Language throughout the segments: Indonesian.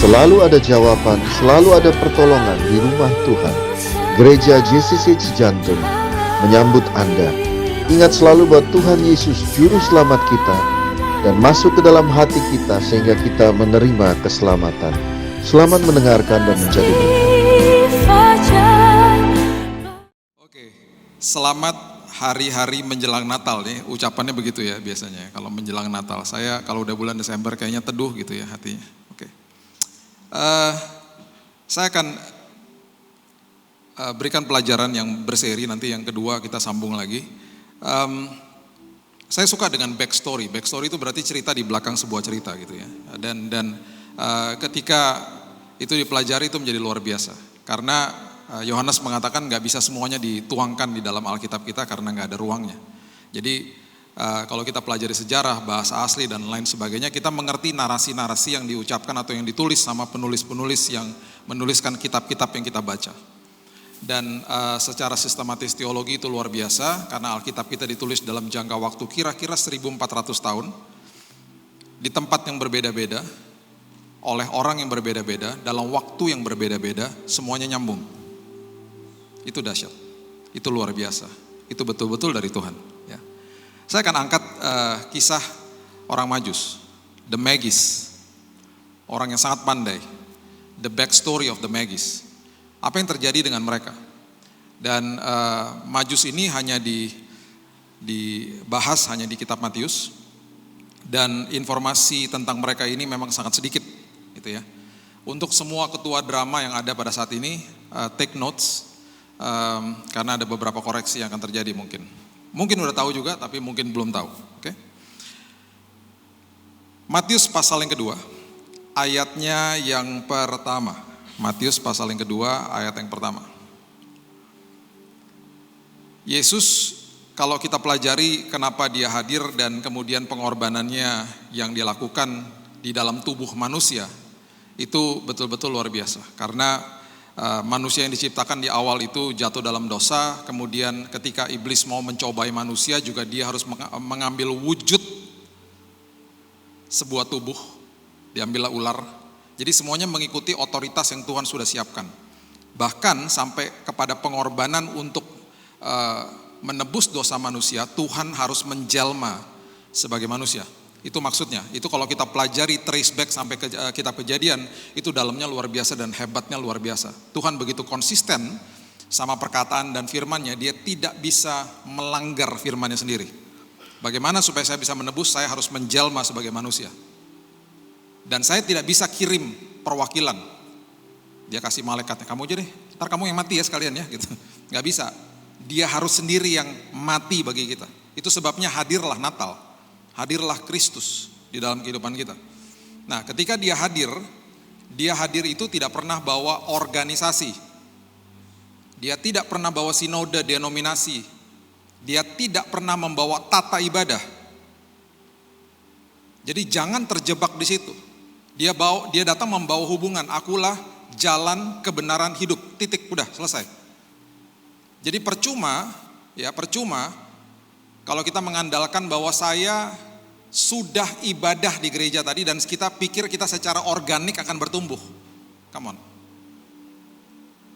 Selalu ada jawaban, selalu ada pertolongan di rumah Tuhan. Gereja JCC Cijantung menyambut Anda. Ingat selalu bahwa Tuhan Yesus Juru Selamat kita dan masuk ke dalam hati kita sehingga kita menerima keselamatan. Selamat mendengarkan dan menjadi berkat. Oke, selamat hari-hari menjelang Natal nih, ucapannya begitu ya biasanya. Kalau menjelang Natal, saya kalau udah bulan Desember kayaknya teduh gitu ya hatinya. Oke, saya akan berikan pelajaran yang berseri, nanti yang kedua kita sambung lagi. Saya suka dengan backstory. Backstory itu berarti cerita di belakang sebuah cerita gitu ya. Dan ketika itu dipelajari itu menjadi luar biasa. Karena Yohanes mengatakan nggak bisa semuanya dituangkan di dalam Alkitab kita karena nggak ada ruangnya. Jadi kalau kita pelajari sejarah, bahasa asli dan lain sebagainya, kita mengerti narasi-narasi yang diucapkan atau yang ditulis sama penulis-penulis yang menuliskan kitab-kitab yang kita baca. Dan secara sistematis teologi itu luar biasa karena Alkitab kita ditulis dalam jangka waktu kira-kira 1400 tahun di tempat yang berbeda-beda oleh orang yang berbeda-beda dalam waktu yang berbeda-beda, semuanya nyambung. Itu dahsyat, itu luar biasa, itu betul-betul dari Tuhan ya. Saya akan angkat kisah orang Majus, the Magis, orang yang sangat pandai, the backstory of the Magis. Apa yang terjadi dengan mereka? Dan Majus ini hanya dibahas hanya di kitab Matius, dan informasi tentang mereka ini memang sangat sedikit, gitu ya. Untuk semua ketua drama yang ada pada saat ini, take notes, karena ada beberapa koreksi yang akan terjadi mungkin. Mungkin udah tahu juga, tapi mungkin belum tahu. Oke? Matius pasal yang kedua, ayatnya yang pertama. Matius pasal yang kedua ayat yang pertama. Yesus kalau kita pelajari kenapa dia hadir dan kemudian pengorbanannya yang dia lakukan di dalam tubuh manusia, itu betul-betul luar biasa. Karena manusia yang diciptakan di awal itu jatuh dalam dosa, kemudian ketika iblis mau mencobai manusia juga dia harus mengambil wujud sebuah tubuh, diambillah ular. Jadi semuanya mengikuti otoritas yang Tuhan sudah siapkan. Bahkan sampai kepada pengorbanan untuk menebus dosa manusia, Tuhan harus menjelma sebagai manusia. Itu maksudnya. Itu kalau kita pelajari trace back sampai ke kitab Kejadian, itu dalamnya luar biasa dan hebatnya luar biasa. Tuhan begitu konsisten sama perkataan dan firman-Nya, dia tidak bisa melanggar firman-Nya sendiri. Bagaimana supaya saya bisa menebus? Saya harus menjelma sebagai manusia. Dan saya tidak bisa kirim perwakilan. Dia kasih malaikatnya, kamu aja deh, ntar kamu yang mati ya sekalian ya, gitu. Gak bisa. Dia harus sendiri yang mati bagi kita. Itu sebabnya hadirlah Natal, hadirlah Kristus di dalam kehidupan kita. Nah, ketika dia hadir itu tidak pernah bawa organisasi. Dia tidak pernah bawa sinode denominasi. Dia tidak pernah membawa tata ibadah. Jadi jangan terjebak di situ. Dia datang membawa hubungan, akulah jalan kebenaran hidup, titik, udah selesai. Jadi percuma kalau kita mengandalkan bahwa saya sudah ibadah di gereja tadi dan kita pikir kita secara organik akan bertumbuh. Come on.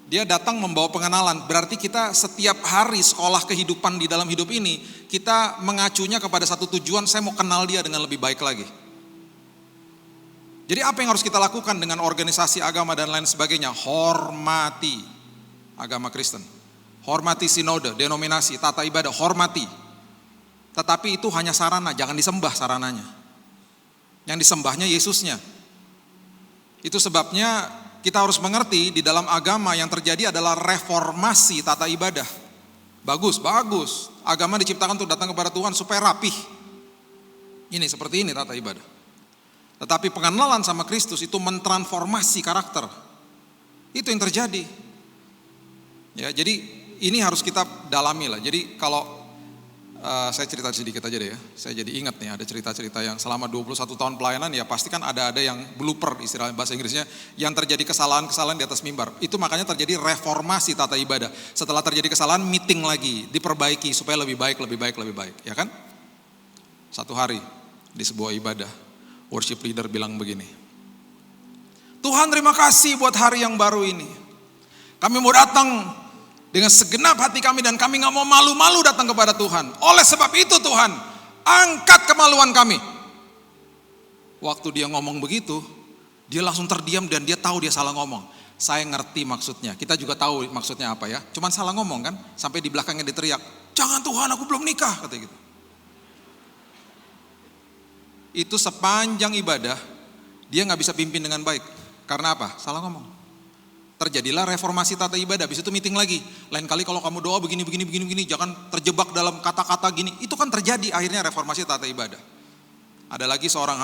Dia datang membawa pengenalan, berarti kita setiap hari sekolah kehidupan di dalam hidup ini, kita mengacunya kepada satu tujuan, saya mau kenal dia dengan lebih baik lagi. Jadi apa yang harus kita lakukan dengan organisasi agama dan lain sebagainya? Hormati agama Kristen. Hormati sinode, denominasi, tata ibadah, hormati. Tetapi itu hanya sarana, jangan disembah sarananya. Yang disembahnya Yesusnya. Itu sebabnya kita harus mengerti di dalam agama yang terjadi adalah reformasi tata ibadah. Bagus. Agama diciptakan untuk datang kepada Tuhan supaya rapih. Ini seperti ini tata ibadah. Tetapi pengenalan sama Kristus itu mentransformasi karakter. Itu yang terjadi. Ya, jadi ini harus kita dalami lah. Jadi kalau saya cerita sedikit aja deh ya. Saya jadi ingat nih ada cerita-cerita yang selama 21 tahun pelayanan ya pasti kan ada yang blooper istilah bahasa Inggrisnya yang terjadi kesalahan-kesalahan di atas mimbar. Itu makanya terjadi reformasi tata ibadah. Setelah terjadi kesalahan meeting lagi, diperbaiki supaya lebih baik, ya kan? Satu hari di sebuah ibadah, worship leader bilang begini, Tuhan terima kasih buat hari yang baru ini. Kami mau datang dengan segenap hati kami dan kami gak mau malu-malu datang kepada Tuhan. Oleh sebab itu Tuhan, angkat kemaluan kami. Waktu dia ngomong begitu, dia langsung terdiam dan dia tahu dia salah ngomong. Saya ngerti maksudnya, kita juga tahu maksudnya apa ya. Cuman salah ngomong kan, sampai di belakangnya diteriak, jangan Tuhan aku belum nikah, katanya gitu. Itu sepanjang ibadah, dia gak bisa pimpin dengan baik. Karena apa? Salah ngomong. Terjadilah reformasi tata ibadah, habis itu meeting lagi. Lain kali kalau kamu doa begini, jangan terjebak dalam kata-kata gini. Itu kan terjadi akhirnya reformasi tata ibadah. Ada lagi seorang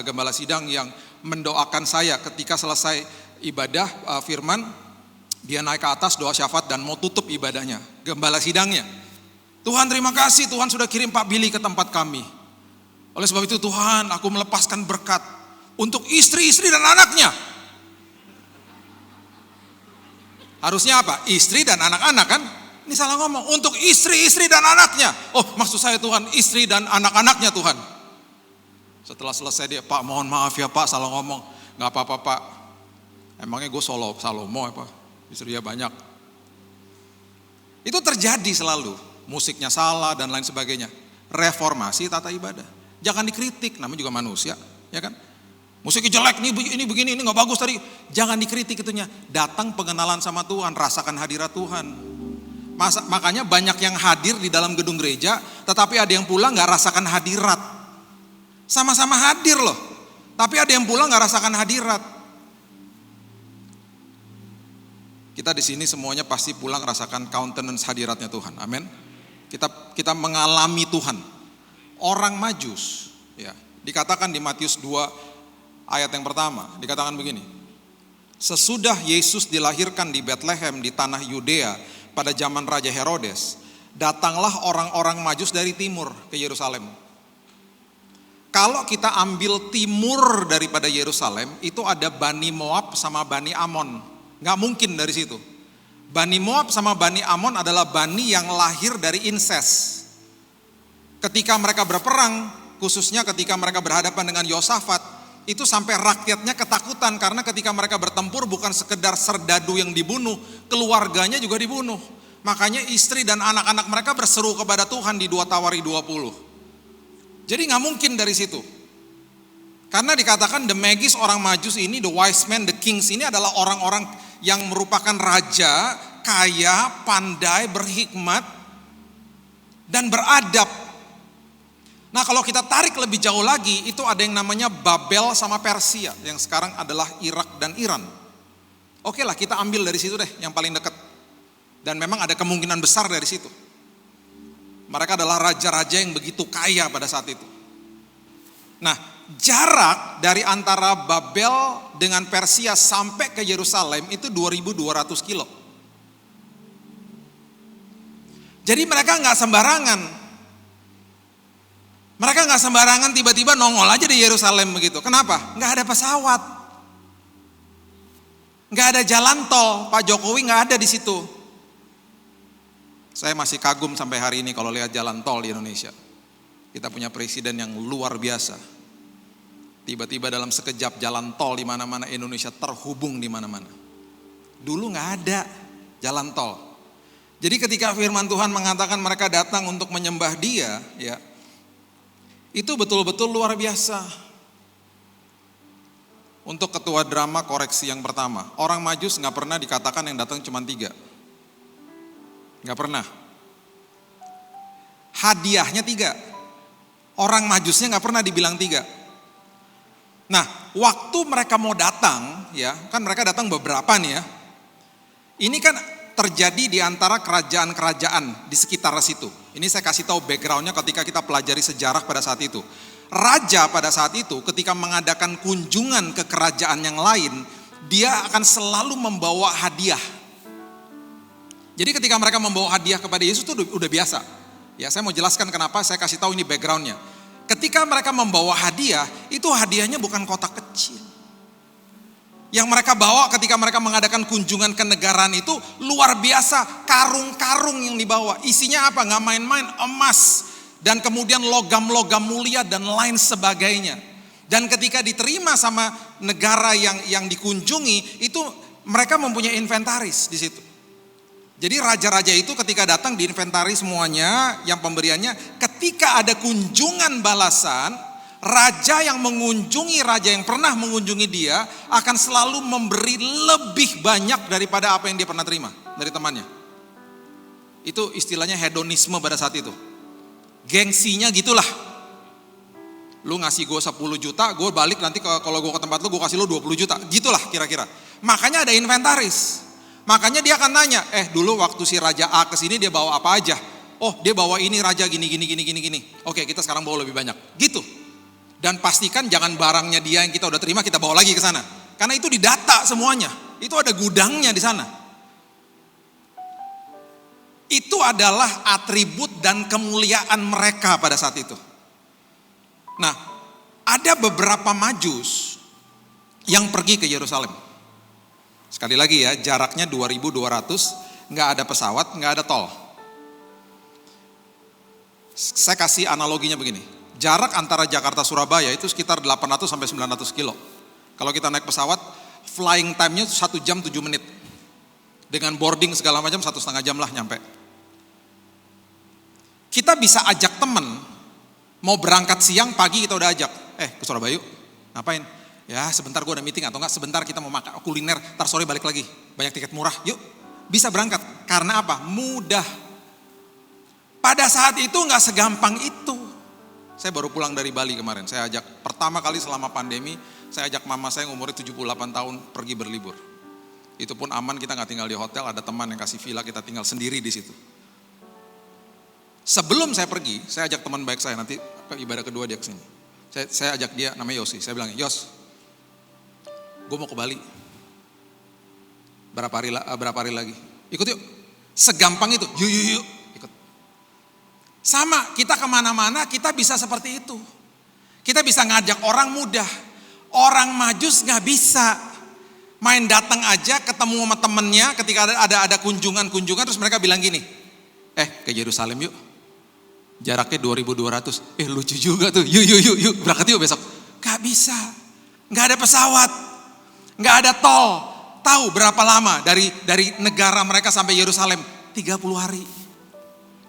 gembala sidang yang mendoakan saya ketika selesai ibadah firman, dia naik ke atas doa syafaat dan mau tutup ibadahnya, gembala sidangnya. Tuhan terima kasih, Tuhan sudah kirim Pak Billy ke tempat kami. Oleh sebab itu Tuhan, aku melepaskan berkat untuk istri-istri dan anaknya. Harusnya apa? Istri dan anak-anak kan? Ini salah ngomong. Untuk istri-istri dan anaknya. Oh maksud saya Tuhan, istri dan anak-anaknya Tuhan. Setelah selesai dia, Pak mohon maaf ya Pak, salah ngomong. Gak apa-apa Pak. Emangnya gue Salomo apa? Istrinya banyak. Itu terjadi selalu. Musiknya salah dan lain sebagainya. Reformasi tata ibadah. Jangan dikritik, namanya juga manusia. Ya kan? Musiknya jelek, ini begini, ini gak bagus tadi. Jangan dikritik itunya. Datang pengenalan sama Tuhan, rasakan hadirat Tuhan. Makanya banyak yang hadir di dalam gedung gereja, tetapi ada yang pulang gak rasakan hadirat. Sama-sama hadir loh, tapi ada yang pulang gak rasakan hadirat. Kita di sini semuanya pasti pulang rasakan countenance hadiratnya Tuhan. Amin. Kita mengalami Tuhan. Orang Majus, ya, dikatakan di Matius 2 ayat yang pertama, dikatakan begini. Sesudah Yesus dilahirkan di Bethlehem di tanah Yudea pada zaman Raja Herodes, datanglah orang-orang Majus dari timur ke Yerusalem. Kalau kita ambil timur daripada Yerusalem, itu ada Bani Moab sama Bani Amon. Gak mungkin dari situ. Bani Moab sama Bani Amon adalah Bani yang lahir dari inses. Ketika mereka berperang, khususnya ketika mereka berhadapan dengan Yosafat, itu sampai rakyatnya ketakutan karena ketika mereka bertempur bukan sekedar serdadu yang dibunuh, keluarganya juga dibunuh. Makanya istri dan anak-anak mereka berseru kepada Tuhan di 2 Tawari 20. Jadi gak mungkin dari situ. Karena dikatakan the Magis, orang Majus ini, the wise men, the kings ini adalah orang-orang yang merupakan raja, kaya, pandai, berhikmat, dan beradab. Nah kalau kita tarik lebih jauh lagi, itu ada yang namanya Babel sama Persia, yang sekarang adalah Irak dan Iran. Oke lah, kita ambil dari situ deh, yang paling dekat. Dan memang ada kemungkinan besar dari situ. Mereka adalah raja-raja yang begitu kaya pada saat itu. Nah, jarak dari antara Babel dengan Persia sampai ke Yerusalem itu 2.200 kilo. Jadi mereka gak sembarangan. Mereka gak sembarangan tiba-tiba nongol aja di Yerusalem begitu. Kenapa? Gak ada pesawat. Gak ada jalan tol. Pak Jokowi gak ada di situ. Saya masih kagum sampai hari ini kalau lihat jalan tol di Indonesia. Kita punya presiden yang luar biasa. Tiba-tiba dalam sekejap jalan tol di mana-mana Indonesia terhubung di mana-mana. Dulu gak ada jalan tol. Jadi ketika firman Tuhan mengatakan mereka datang untuk menyembah Dia, ya, itu betul-betul luar biasa. Untuk ketua drama koreksi yang pertama, orang Majus gak pernah dikatakan yang datang cuma 3. Gak pernah. Hadiahnya 3. Orang Majusnya gak pernah dibilang 3. Nah, waktu mereka mau datang, ya, kan mereka datang beberapa nih ya. Ini kan terjadi di antara kerajaan-kerajaan di sekitar situ. Ini saya kasih tahu backgroundnya ketika kita pelajari sejarah pada saat itu. Raja pada saat itu ketika mengadakan kunjungan ke kerajaan yang lain, dia akan selalu membawa hadiah. Jadi ketika mereka membawa hadiah kepada Yesus itu udah biasa. Ya, saya mau jelaskan kenapa saya kasih tahu ini backgroundnya. Ketika mereka membawa hadiah, itu hadiahnya bukan kotak kecil. Yang mereka bawa ketika mereka mengadakan kunjungan ke negaraan itu luar biasa, karung-karung yang dibawa. Isinya apa? Gak main-main, emas dan kemudian logam-logam mulia dan lain sebagainya. Dan ketika diterima sama negara yang dikunjungi, itu mereka mempunyai inventaris di situ. Jadi raja-raja itu ketika datang diinventaris semuanya, yang pemberiannya. Ketika ada kunjungan balasan, raja yang mengunjungi raja yang pernah mengunjungi dia akan selalu memberi lebih banyak daripada apa yang dia pernah terima dari temannya. Itu istilahnya hedonisme pada saat itu. Gengsinya gitulah. Lu ngasih gue 10 juta, gue balik nanti kalau gue ke tempat lu gue kasih lu 20 juta. Gitulah kira-kira. Makanya ada inventaris. Makanya dia akan nanya, dulu waktu si Raja A kesini dia bawa apa aja? Oh dia bawa ini raja gini. Oke kita sekarang bawa lebih banyak. Gitu. Dan pastikan jangan barangnya dia yang kita udah terima kita bawa lagi ke sana. Karena itu didata semuanya. Itu ada gudangnya di sana. Itu adalah atribut dan kemuliaan mereka pada saat itu. Nah, ada beberapa Majus yang pergi ke Yerusalem. Sekali lagi ya, jaraknya 2.200, nggak ada pesawat, nggak ada tol. Saya kasih analoginya begini, jarak antara Jakarta Surabaya itu sekitar 800 sampai 900 kilo. Kalau kita naik pesawat, flying time-nya 1 jam 7 menit. Dengan boarding segala macam 1,5 jam lah nyampe. Kita bisa ajak teman, mau berangkat siang, pagi kita udah ajak. Ke Surabaya yuk, ngapain? Ya sebentar gue ada meeting atau enggak, sebentar kita mau makan kuliner, ntar sore balik lagi. Banyak tiket murah, yuk. Bisa berangkat, karena apa? Mudah. Pada saat itu enggak segampang itu. Saya baru pulang dari Bali kemarin, saya ajak, pertama kali selama pandemi, saya ajak mama saya yang umurnya 78 tahun pergi berlibur. Itu pun aman, kita gak tinggal di hotel, ada teman yang kasih villa, kita tinggal sendiri di situ. Sebelum saya pergi, saya ajak teman baik saya, nanti ke ibadah kedua dia kesini. Saya ajak dia, namanya Yosi. Saya bilang, Yos, gue mau ke Bali. Berapa hari lagi? Ikut yuk. Segampang itu, yuk. Ikut. Sama, kita kemana-mana kita bisa seperti itu. Kita bisa ngajak orang mudah. Orang Majus gak bisa. Main datang aja, ketemu sama temennya, ketika ada kunjungan, terus mereka bilang gini, ke Yerusalem yuk. Jaraknya 2.200, lucu juga tuh, yuk, berangkat yuk besok. Gak bisa, gak ada pesawat, gak ada tol. Tahu berapa lama dari negara mereka sampai Yerusalem? 30 hari.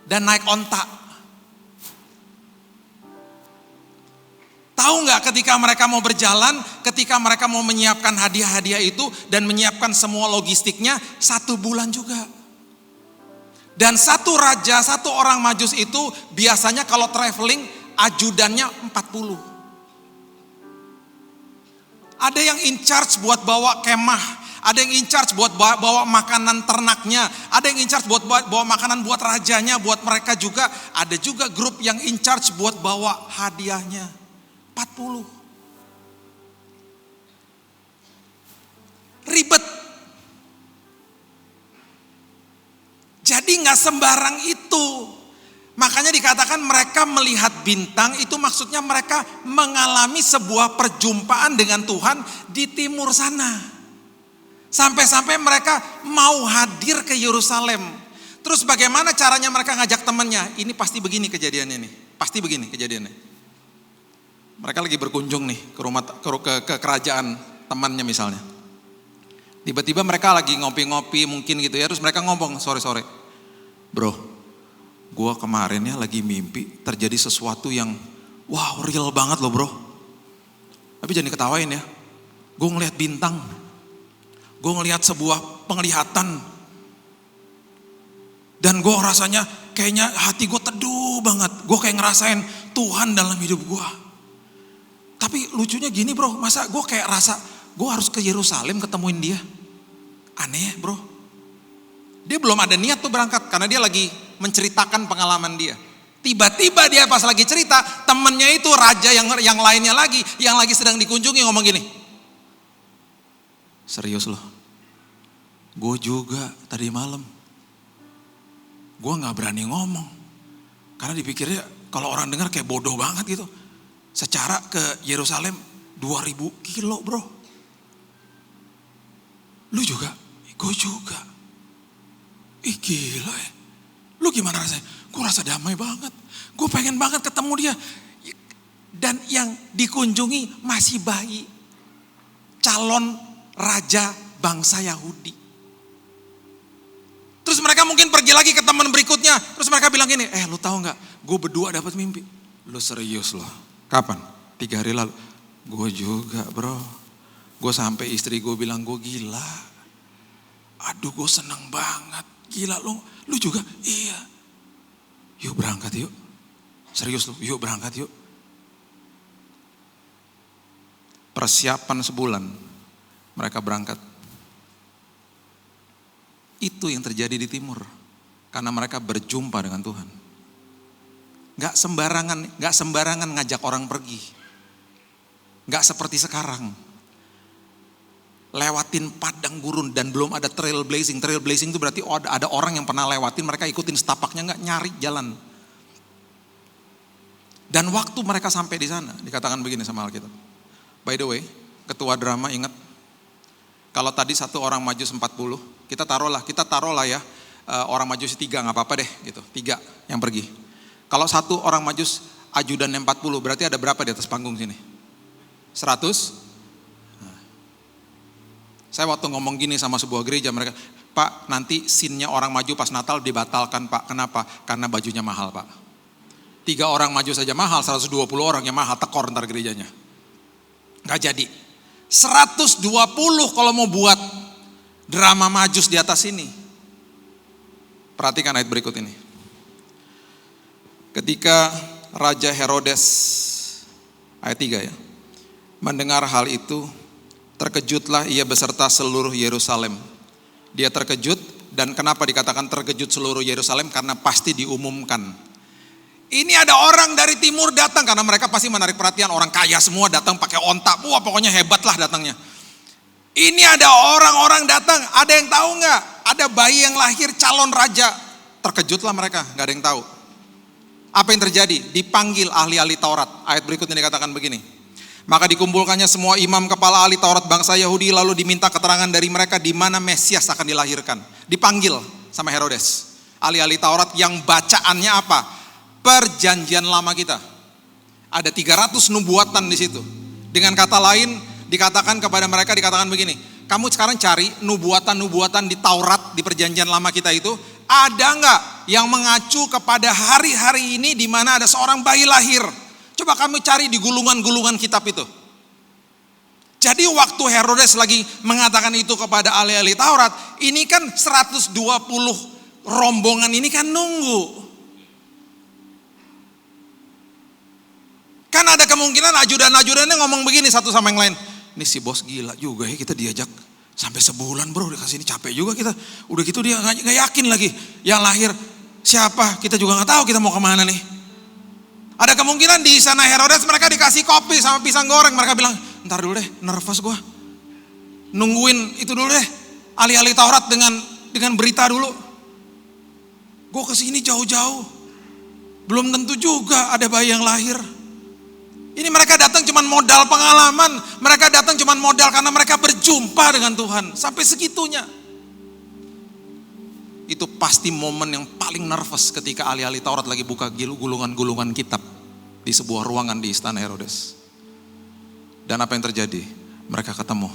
Dan naik onta. Tahu gak ketika mereka mau berjalan, ketika mereka mau menyiapkan hadiah-hadiah itu dan menyiapkan semua logistiknya, 1 bulan juga. Dan satu orang Majus itu biasanya kalau traveling ajudannya 40. Ada yang in charge buat bawa kemah, ada yang in charge buat bawa makanan ternaknya, ada yang in charge buat bawa makanan buat rajanya, buat mereka juga. Ada juga grup yang in charge buat bawa hadiahnya. 40. Ribet. Jadi gak sembarang itu. Makanya dikatakan mereka melihat bintang, itu maksudnya mereka mengalami sebuah perjumpaan dengan Tuhan di timur sana. Sampai-sampai mereka mau hadir ke Yerusalem. Terus bagaimana caranya mereka ngajak temannya? Ini pasti begini kejadiannya nih. Pasti begini kejadiannya. Mereka lagi berkunjung nih ke kerajaan temannya misalnya. Tiba-tiba mereka lagi ngopi-ngopi mungkin gitu ya. Terus mereka ngomong sore-sore. Bro, gue kemarin ya lagi mimpi terjadi sesuatu yang wow real banget loh bro. Tapi jangan diketawain ya. Gue ngelihat bintang. Gue ngelihat sebuah penglihatan. Dan gue rasanya kayaknya hati gue teduh banget. Gue kayak ngerasain Tuhan dalam hidup gue. Tapi lucunya gini bro, masa gue kayak rasa gue harus ke Yerusalem ketemuin dia. Aneh ya bro. Dia belum ada niat tuh berangkat karena dia lagi menceritakan pengalaman dia. Tiba-tiba dia pas lagi cerita, temennya itu raja yang lainnya lagi, yang lagi sedang dikunjungi ngomong gini. Serius loh, gue juga tadi malam, gue gak berani ngomong. Karena dipikirnya kalau orang dengar kayak bodoh banget gitu. Secara ke Yerusalem 2000 kilo bro. Lu juga? Gue juga. Ih gila ya. Lu gimana rasanya? Gue rasa damai banget. Gue pengen banget ketemu dia. Dan yang dikunjungi masih bayi. Calon raja bangsa Yahudi. Terus mereka mungkin pergi lagi ke teman berikutnya. Terus mereka bilang gini, lu tahu gak, gue berdua dapat mimpi. Lu serius loh? Kapan? 3 hari lalu. Gue juga bro. Gue sampai istri gue bilang gue gila. Aduh gue seneng banget. Gila lu juga? Iya. Yuk berangkat yuk. Serius lu, yuk berangkat yuk. Persiapan sebulan mereka berangkat. Itu yang terjadi di timur. Karena mereka berjumpa dengan Tuhan. Gak sembarangan ngajak orang pergi. Gak seperti sekarang. Lewatin padang gurun dan belum ada trailblazing. Trailblazing itu berarti ada orang yang pernah lewatin, mereka ikutin setapaknya, gak nyari jalan. Dan waktu mereka sampai di sana, dikatakan begini sama Alkitab. By the way, ketua drama ingat, kalau tadi satu orang Majus 40, kita taruhlah ya, orang Majus 3 gak apa-apa deh gitu, 3 yang pergi. Kalau satu orang Majus ajudan 40, berarti ada berapa di atas panggung sini? 100? Nah. Saya waktu ngomong gini sama sebuah gereja, mereka, Pak nanti scene-nya orang maju pas Natal dibatalkan Pak, kenapa? Karena bajunya mahal Pak. 3 orang maju saja mahal, 120 orang yang mahal, tekor ntar gerejanya. Gak jadi. 120 kalau mau buat drama Majus di atas ini. Perhatikan ayat berikut ini. Ketika Raja Herodes, ayat 3 ya, mendengar hal itu, terkejutlah ia beserta seluruh Yerusalem. Dia terkejut, dan kenapa dikatakan terkejut seluruh Yerusalem? Karena pasti diumumkan. Ini ada orang dari timur datang, karena mereka pasti menarik perhatian, orang kaya semua datang pakai onta, wah pokoknya hebat lah datangnya. Ini ada orang-orang datang, ada yang tahu nggak? Ada bayi yang lahir calon raja, terkejutlah mereka, nggak ada yang tahu. Apa yang terjadi? Dipanggil ahli-ahli Taurat. Ayat berikutnya dikatakan begini. Maka dikumpulkannya semua imam kepala ahli Taurat bangsa Yahudi, lalu diminta keterangan dari mereka di mana Mesias akan dilahirkan. Dipanggil sama Herodes. Ahli-ahli Taurat yang bacaannya apa? Perjanjian lama kita. Ada 300 nubuatan di situ. Dengan kata lain dikatakan kepada mereka, dikatakan begini, kamu sekarang cari nubuatan-nubuatan di Taurat, di perjanjian lama kita itu, ada nggak yang mengacu kepada hari-hari ini di mana ada seorang bayi lahir? Coba kamu cari di gulungan-gulungan kitab itu. Jadi waktu Herodes lagi mengatakan itu kepada ahli-ahli Taurat, ini kan 120 rombongan ini kan nunggu. Kan ada kemungkinan ajudan-ajudannya ngomong begini satu sama yang lain. Ini si bos gila juga ya, kita diajak sampai sebulan bro, dikasih ini capek juga kita. Udah gitu dia gak yakin lagi yang lahir siapa, kita juga gak tahu kita mau kemana nih. Ada kemungkinan di sana Herodes mereka dikasih kopi sama pisang goreng. Mereka bilang, ntar dulu deh, nervous gue. Nungguin itu dulu deh, ahli-ahli Taurat dengan berita dulu. Gue kesini jauh-jauh, belum tentu juga ada bayi yang lahir. Ini mereka datang cuman modal pengalaman, mereka datang cuman modal karena mereka berjumpa dengan Tuhan. Sampai segitunya. Itu pasti momen yang paling nervous ketika ahli-ahli Taurat lagi buka gulungan-gulungan kitab di sebuah ruangan di istana Herodes. Dan apa yang terjadi? Mereka ketemu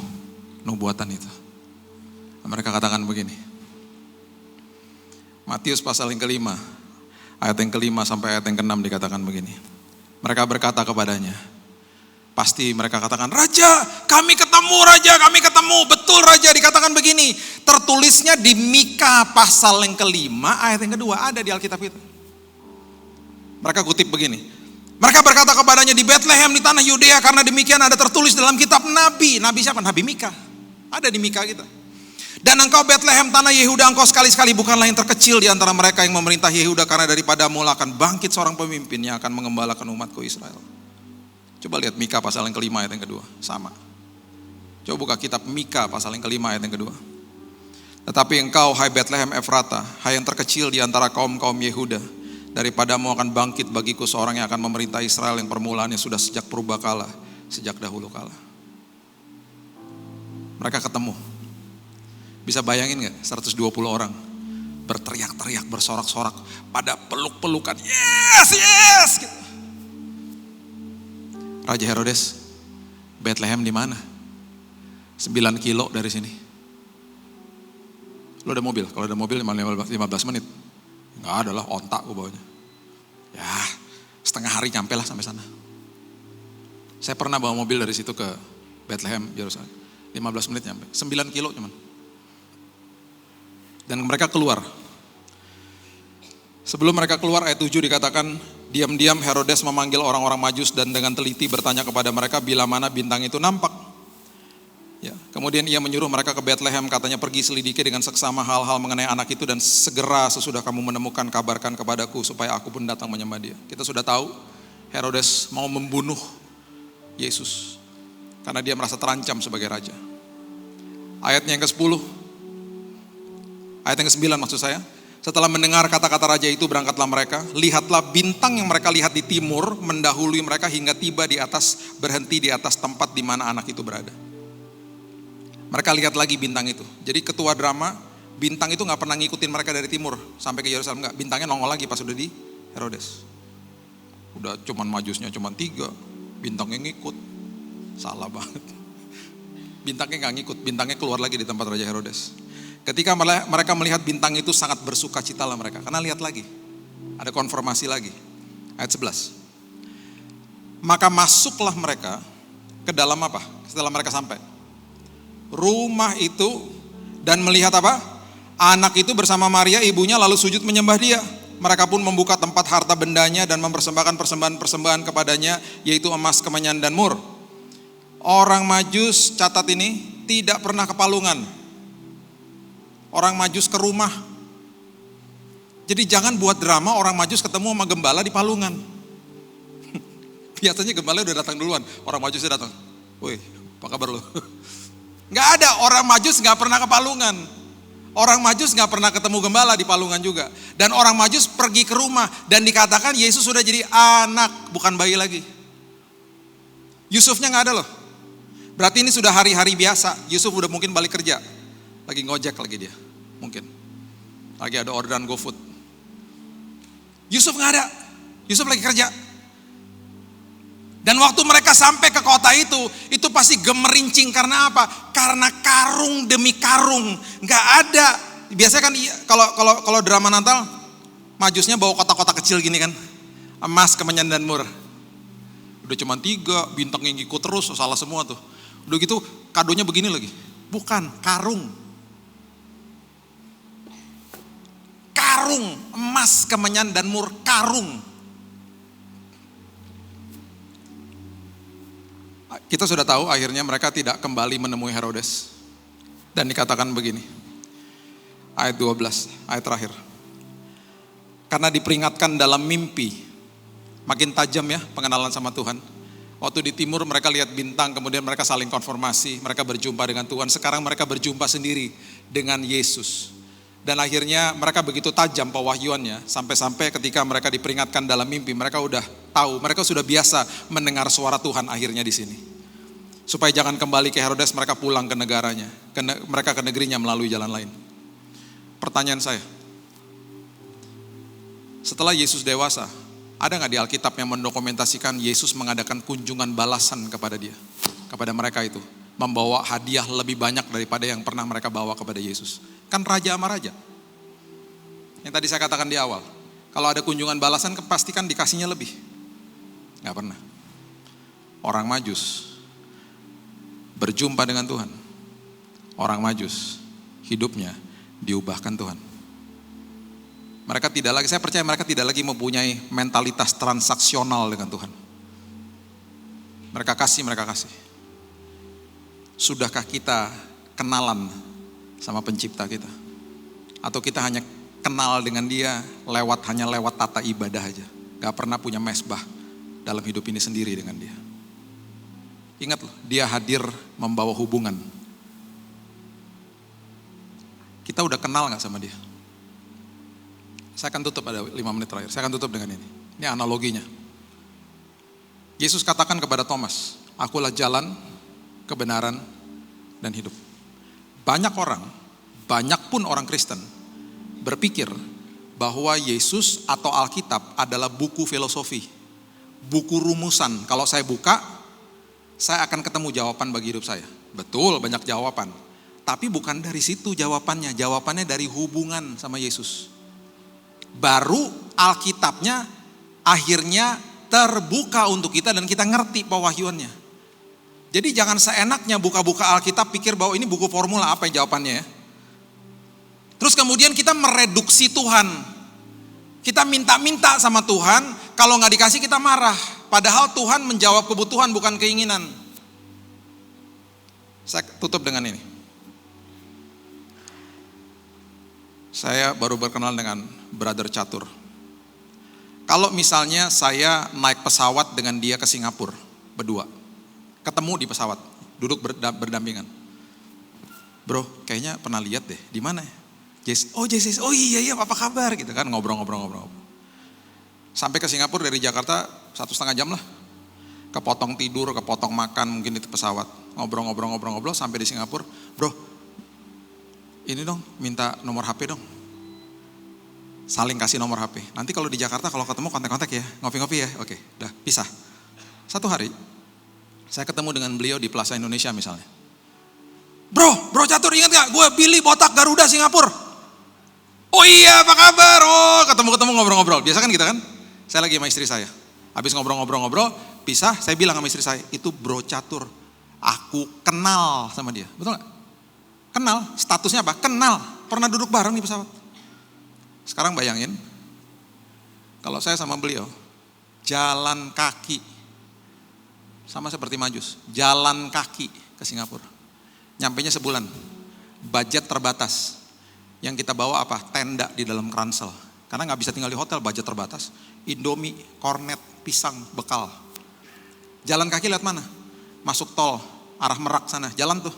nubuatan itu. Mereka katakan begini. Matius pasal yang kelima, ayat yang kelima sampai ayat yang keenam dikatakan begini. Mereka berkata kepadanya, pasti mereka katakan, Raja, kami ketemu Raja, kami ketemu, betul Raja. Dikatakan begini, tertulisnya di Mika pasal yang kelima, ayat yang kedua, ada di Alkitab itu. Mereka kutip begini, mereka berkata kepadanya, di Bethlehem di tanah Yudea, karena demikian ada tertulis dalam kitab Nabi. Nabi siapa? Nabi Mika, ada di Mika kita. Dan engkau Bethlehem tanah Yehuda, engkau sekali-sekali bukanlah yang terkecil di antara mereka yang memerintah Yehuda, karena daripadamu akan bangkit seorang pemimpin yang akan mengembalakan umatku Israel. Coba lihat Mika pasal yang kelima ayat yang kedua, sama. Coba buka kitab Mika pasal yang kelima ayat yang kedua. Tetapi engkau hai Bethlehem Efrata, hai yang terkecil di antara kaum-kaum Yehuda, daripadamu akan bangkit bagiku seorang yang akan memerintah Israel yang permulaannya sudah sejak purbakala, sejak dahulu kala. Mereka ketemu. Bisa bayangin gak 120 orang berteriak-teriak, bersorak-sorak, pada peluk-pelukan, yes, yes gitu. Raja Herodes, Bethlehem di mana? 9 kilo dari sini. Lo ada mobil? Kalau ada mobil 15 menit. Enggak ada lah, ontak gue bawanya. Ya, setengah hari nyampe lah sampai sana. Saya pernah bawa mobil dari situ ke Bethlehem, Yerusalem. 15 menit nyampe, 9 kilo cuman. Dan mereka keluar. Sebelum mereka keluar, ayat 7 dikatakan, diam-diam Herodes memanggil orang-orang Majus dan dengan teliti bertanya kepada mereka bila mana bintang itu nampak. Ya, kemudian ia menyuruh mereka ke Bethlehem, katanya pergi selidiki dengan seksama hal-hal mengenai anak itu dan segera sesudah kamu menemukan kabarkan kepadaku supaya aku pun datang menyembah dia. Kita sudah tahu Herodes mau membunuh Yesus karena dia merasa terancam sebagai raja. Ayatnya yang ke-10, ayat yang ke-9 maksud saya. Setelah mendengar kata-kata raja itu berangkatlah mereka. Lihatlah bintang yang mereka lihat di timur mendahului mereka hingga tiba di atas, berhenti di atas tempat di mana anak itu berada. Mereka lihat lagi bintang itu. Jadi ketua drama, bintang itu gak pernah ngikutin mereka dari timur sampai ke Yerusalem, enggak. Bintangnya nongol lagi pas udah di Herodes. Udah cuman majusnya cuman 3, bintangnya ngikut. Salah banget. Bintangnya gak ngikut, bintangnya keluar lagi di tempat Raja Herodes. Ketika mereka melihat bintang itu sangat bersuka cita lah mereka. Karena lihat lagi, ada konfirmasi lagi. Ayat 11. Maka masuklah mereka ke dalam apa? Setelah mereka sampai rumah itu dan melihat apa? Anak itu bersama Maria ibunya lalu sujud menyembah dia. Mereka pun membuka tempat harta bendanya dan mempersembahkan persembahan-persembahan kepadanya, yaitu emas, kemenyan, dan mur. Orang Majus, catat ini, tidak pernah ke palungan. Orang Majus ke rumah. Jadi jangan buat drama orang Majus ketemu sama gembala di palungan. Biasanya gembala udah datang duluan, orang Majusnya datang. Woi, apa kabar lo? Gak ada, orang Majus gak pernah ke palungan. Orang Majus gak pernah ketemu gembala di palungan juga. Dan orang Majus pergi ke rumah dan dikatakan Yesus sudah jadi anak, bukan bayi lagi. Yusufnya gak ada loh. Berarti ini sudah hari-hari biasa. Yusuf udah mungkin balik kerja. Lagi ngojek lagi dia, mungkin. Lagi ada orderan GoFood. Yusuf gak ada, Yusuf lagi kerja. Dan waktu mereka sampai ke kota itu pasti gemerincing karena apa? Karena karung demi karung, gak ada. Biasanya kan kalau drama Natal, Majusnya bawa kotak-kotak kecil gini kan, emas, kemenyan, dan mur. Udah cuma 3, bintangnya ngikut terus, salah semua tuh. Udah gitu kadonya begini lagi, bukan karung. Karung, emas, kemenyan, dan mur, karung. Kita sudah tahu akhirnya mereka tidak kembali menemui Herodes. Dan dikatakan begini, ayat 12, ayat terakhir. Karena diperingatkan dalam mimpi, makin tajam ya pengenalan sama Tuhan. Waktu di timur mereka lihat bintang, kemudian mereka saling konfirmasi, mereka berjumpa dengan Tuhan. Sekarang mereka berjumpa sendiri dengan Yesus. Dan akhirnya mereka begitu tajam pewahyuannya, sampai-sampai ketika mereka diperingatkan dalam mimpi, mereka udah tahu, mereka sudah biasa mendengar suara Tuhan akhirnya di sini. Supaya jangan kembali ke Herodes, mereka pulang ke negaranya, mereka ke negerinya melalui jalan lain. Pertanyaan saya, setelah Yesus dewasa, ada gak di Alkitab yang mendokumentasikan Yesus mengadakan kunjungan balasan kepada dia, kepada mereka itu? Membawa hadiah lebih banyak daripada yang pernah mereka bawa kepada Yesus. Kan raja sama raja. Yang tadi saya katakan di awal. Kalau ada kunjungan balasan pastikan dikasihnya lebih. Gak pernah. Orang Majus berjumpa dengan Tuhan. Orang Majus hidupnya diubahkan Tuhan. Mereka tidak lagi, saya percaya mereka tidak lagi mempunyai mentalitas transaksional dengan Tuhan. Mereka kasih. Sudahkah kita kenalan sama pencipta kita? Atau kita hanya kenal dengan dia hanya lewat tata ibadah aja. Gak pernah punya mesbah dalam hidup ini sendiri dengan dia. Ingat loh, dia hadir membawa hubungan. Kita udah kenal gak sama dia? Saya akan tutup, ada 5 menit terakhir. Saya akan tutup dengan ini. Ini analoginya. Yesus katakan kepada Thomas, akulah jalan, kebenaran, dan hidup. Banyak pun orang Kristen berpikir bahwa Yesus atau Alkitab adalah buku filosofi, buku rumusan. Kalau saya buka, saya akan ketemu jawaban bagi hidup saya. Betul, banyak jawaban. Tapi bukan dari situ jawabannya. Jawabannya dari hubungan sama Yesus. Baru Alkitabnya akhirnya terbuka untuk kita dan kita ngerti pewahyuannya. Jadi jangan seenaknya buka-buka Alkitab pikir bahwa ini buku formula apa yang jawabannya ya. Terus kemudian kita mereduksi Tuhan. Kita minta-minta sama Tuhan, kalau gak dikasih kita marah. Padahal Tuhan menjawab kebutuhan bukan keinginan. Saya tutup dengan ini. Saya baru berkenal dengan Brother Catur. Kalau misalnya saya naik pesawat dengan dia ke Singapura, berdua. Ketemu di pesawat, duduk berdampingan. Bro, kayaknya pernah lihat deh, di mana ya? Jesse, oh iya, apa kabar? Gitu kan, ngobrol. Sampai ke Singapura dari Jakarta 1,5 jam lah. Kepotong tidur, kepotong makan mungkin di pesawat. Ngobrol, sampai di Singapura. Bro, ini dong, minta nomor HP dong. Saling kasih nomor HP. Nanti kalau di Jakarta kalau ketemu kontak-kontak ya, ngopi-ngopi ya. Oke, udah pisah. Satu hari, saya ketemu dengan beliau di Plaza Indonesia misalnya. Bro Catur ingat gak? Gue Billy botak Garuda Singapura. Oh iya apa kabar? Oh ketemu ngobrol-ngobrol. Biasa kan kita kan? Saya lagi sama istri saya. Habis ngobrol-ngobrol, pisah. Saya bilang sama istri saya, itu Bro Catur. Aku kenal sama dia. Betul gak? Kenal, statusnya apa? Kenal. Pernah duduk bareng di pesawat. Sekarang bayangin, kalau saya sama beliau, jalan kaki. Sama seperti Majus, jalan kaki ke Singapura. Nyampainya sebulan, budget terbatas. Yang kita bawa apa? Tenda di dalam ransel. Karena gak bisa tinggal di hotel, budget terbatas. Indomie, kornet, pisang, bekal. Jalan kaki lihat mana? Masuk tol, arah Merak sana, jalan tuh.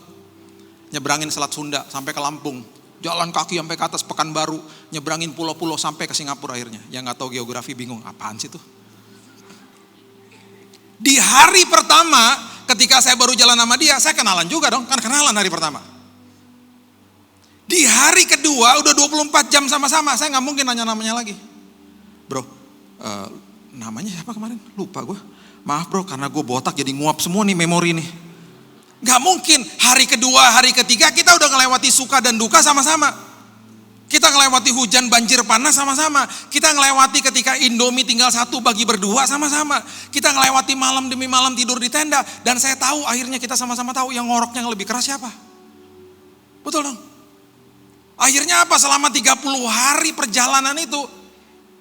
Nyebrangin Selat Sunda sampai ke Lampung. Jalan kaki sampai ke atas Pekanbaru. Nyebrangin pulau-pulau sampai ke Singapura akhirnya. Yang gak tahu geografi bingung, apaan sih tuh? Di hari pertama ketika saya baru jalan sama dia, saya kenalan juga dong, kan kenalan hari pertama. Di hari kedua udah 24 jam sama-sama, saya gak mungkin nanya namanya lagi. Bro, namanya siapa kemarin? Lupa gue. Maaf bro, karena gue botak jadi nguap semua nih memori nih. Gak mungkin, hari kedua, hari ketiga kita udah ngelewati suka dan duka sama-sama. Kita ngelewati hujan, banjir, panas sama-sama. Kita ngelewati ketika Indomie tinggal satu bagi berdua sama-sama. Kita ngelewati malam demi malam tidur di tenda. Dan saya tahu akhirnya kita sama-sama tahu yang ngoroknya yang lebih keras siapa. Betul dong? Akhirnya apa? Selama 30 hari perjalanan itu,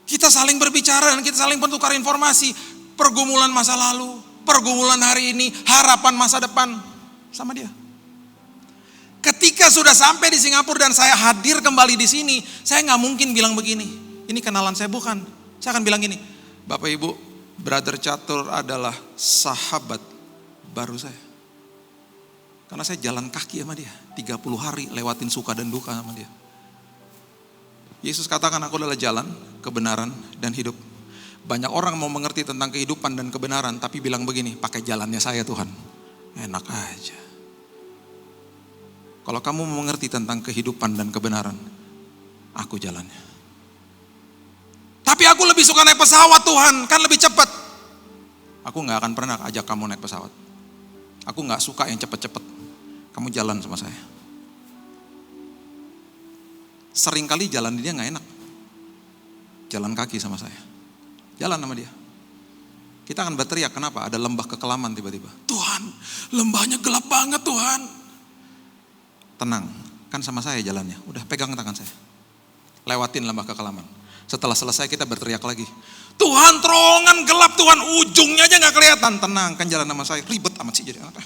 kita saling berbicara dan kita saling bertukar informasi. Pergumulan masa lalu, pergumulan hari ini, harapan masa depan sama dia. Ketika sudah sampai di Singapura dan saya hadir kembali di sini, saya nggak mungkin bilang begini. Ini kenalan saya bukan. Saya akan bilang gini, Bapak Ibu, Brother Catur adalah sahabat baru saya. Karena saya jalan kaki sama dia, 30 hari lewatin suka dan duka sama dia. Yesus katakan aku adalah jalan, kebenaran, dan hidup. Banyak orang mau mengerti tentang kehidupan dan kebenaran, tapi bilang begini, pakai jalannya saya Tuhan. Enak aja. Kalau kamu mau mengerti tentang kehidupan dan kebenaran, aku jalannya. Tapi aku lebih suka naik pesawat Tuhan, kan lebih cepat. Aku gak akan pernah ajak kamu naik pesawat. Aku gak suka yang cepat-cepat. Kamu jalan sama saya. Seringkali jalan dia gak enak. Jalan kaki sama saya. Jalan sama dia. Kita akan berteriak, kenapa? Ada lembah kekelaman tiba-tiba. Tuhan, lembahnya gelap banget Tuhan. Tenang, kan sama saya jalannya. Udah pegang tangan saya. Lewatin lembah kekelaman. Setelah selesai kita berteriak lagi. Tuhan terowongan gelap Tuhan, ujungnya aja gak kelihatan. Tenang, kan jalan sama saya. Ribet amat sih jadi anak.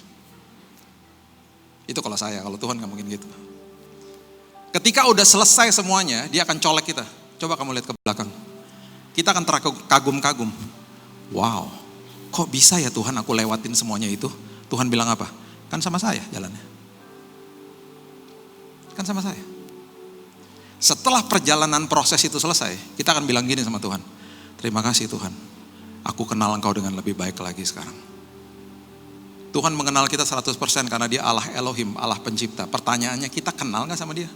Itu kalau saya, kalau Tuhan gak mungkin gitu. Ketika udah selesai semuanya, dia akan colek kita. Coba kamu lihat ke belakang. Kita akan terkagum-kagum. Wow, kok bisa ya Tuhan aku lewatin semuanya itu? Tuhan bilang apa? Kan sama saya jalannya. Kan sama saya. Setelah perjalanan proses itu selesai, kita akan bilang gini sama Tuhan. Terima kasih Tuhan, aku kenal Engkau dengan lebih baik lagi sekarang. Tuhan mengenal kita 100% karena dia Allah Elohim, Allah pencipta. Pertanyaannya, kita kenal gak sama dia?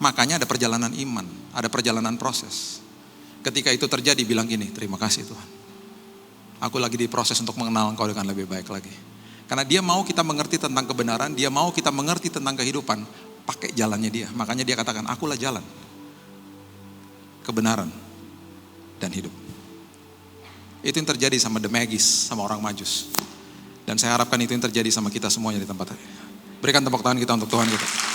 Makanya ada perjalanan iman, ada perjalanan proses. Ketika itu terjadi bilang gini, terima kasih Tuhan. aku lagi diproses untuk mengenal Engkau dengan lebih baik lagi. Karena dia mau kita mengerti tentang kebenaran, dia mau kita mengerti tentang kehidupan, pakai jalannya dia. Makanya dia katakan, akulah jalan, kebenaran, dan hidup. Itu yang terjadi sama The Magis, sama orang Majus. Dan saya harapkan itu yang terjadi sama kita semuanya di tempat ini. Berikan tepuk tangan kita untuk Tuhan kita.